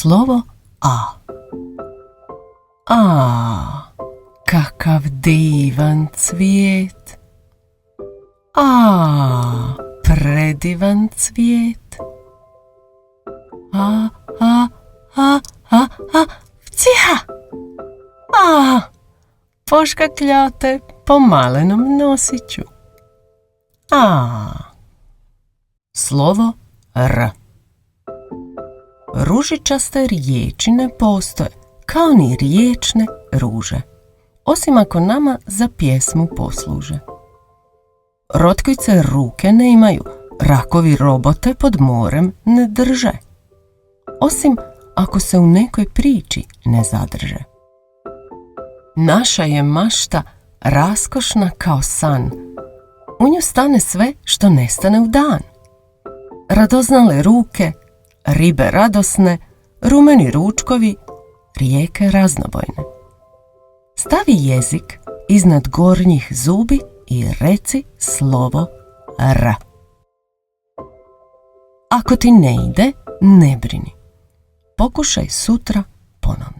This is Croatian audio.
slovo A. A, kakav divan cvijet. A, predivan cvijet. A, ciha! A, poškakljate po malenom nosiću. A, slovo R. Ružičaste riječi ne postoje, kao ni riječne ruže, osim ako nama za pjesmu posluže. Rotkvice ruke ne imaju, rakovi robote pod morem ne drže, osim ako se u nekoj priči ne zadrže. Naša je mašta raskošna kao san, u nju stane sve što nestane u dan. Radoznale ruke, ribe radosne, rumeni ručkovi, rijeke raznobojne. Stavi jezik iznad gornjih zubi i reci slovo R. Ako ti ne ide, ne brini. Pokušaj sutra ponovno.